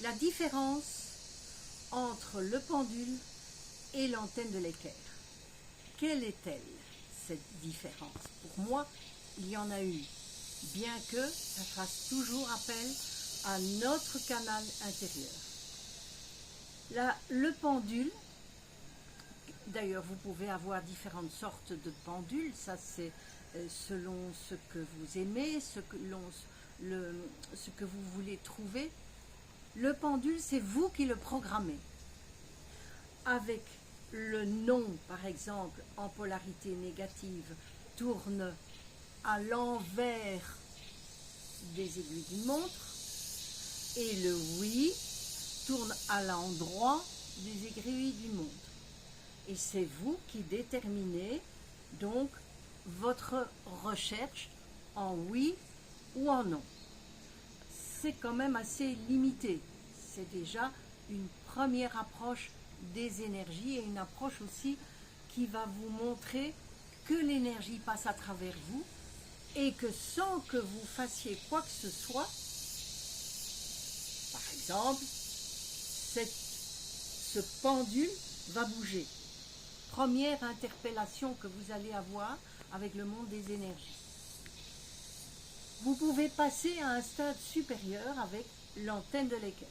La différence entre le pendule et l'antenne de l'équerre. Quelle est-elle, cette différence? Pour moi, il y en a une, bien que ça fasse toujours appel à notre canal intérieur. Le pendule, d'ailleurs vous pouvez avoir différentes sortes de pendules, ça c'est selon ce que vous aimez, ce que vous voulez trouver. Le pendule, c'est vous qui le programmez. Avec le nom, par exemple, en polarité négative, tourne à l'envers des aiguilles d'une montre, et le oui tourne à l'endroit des aiguilles d'une montre. Et c'est vous qui déterminez donc votre recherche en oui ou en non. C'est quand même assez limité. C'est déjà une première approche des énergies et une approche aussi qui va vous montrer que l'énergie passe à travers vous et que sans que vous fassiez quoi que ce soit, par exemple, ce pendule va bouger. Première interpellation que vous allez avoir avec le monde des énergies. Vous pouvez passer à un stade supérieur avec l'antenne de l'équerre.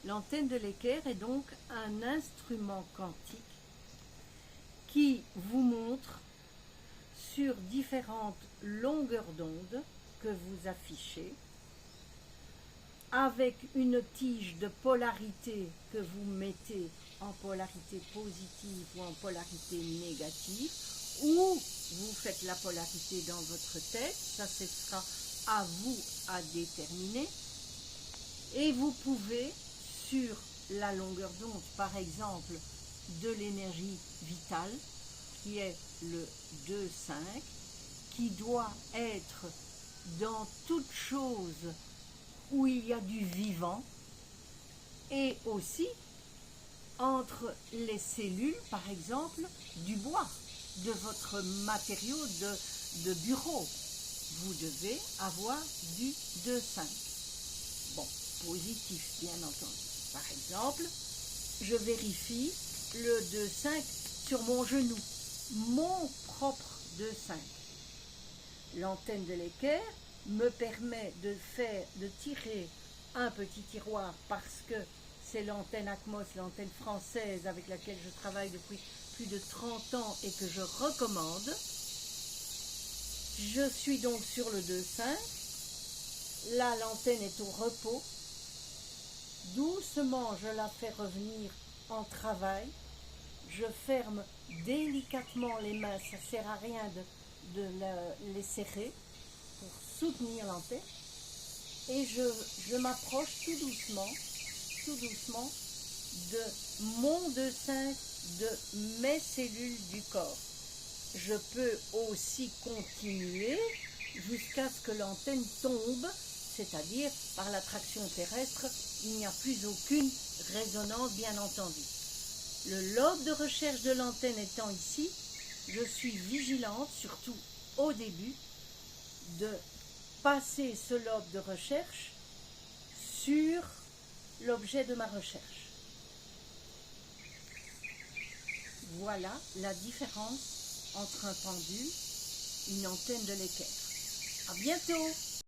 L'antenne de l'équerre est donc un instrument quantique qui vous montre sur différentes longueurs d'onde que vous affichez, avec une tige de polarité que vous mettez en polarité positive ou en polarité négative, ou vous faites la polarité dans votre tête, ça ce sera à vous à déterminer, et vous pouvez, sur la longueur d'onde, par exemple, de l'énergie vitale, qui est le 2,5, qui doit être dans toute chose où il y a du vivant, et aussi entre les cellules, par exemple, du bois, de votre matériau de bureau. Vous devez avoir du 2,5. Bon, positif, bien entendu. Par exemple, je vérifie le 2,5 sur mon genou, mon propre 2,5. L'antenne de l'équerre me permet de tirer un petit tiroir parce que c'est l'antenne Atmos, l'antenne française avec laquelle je travaille depuis plus de 30 ans et que je recommande. Je suis donc sur le 2,5. Là, l'antenne est au repos. Doucement, je la fais revenir en travail. Je ferme délicatement les mains, ça ne sert à rien de les serrer pour soutenir l'antenne. Et je m'approche tout doucement de mon 2,5, de mes cellules du corps. Je peux aussi continuer jusqu'à ce que l'antenne tombe, c'est-à-dire par l'attraction terrestre, il n'y a plus aucune résonance, bien entendu. Le lobe de recherche de l'antenne étant ici, je suis vigilante, surtout au début, de passer ce lobe de recherche sur l'objet de ma recherche. Voilà la différence entre un pendule et une antenne de l'équerre. À bientôt!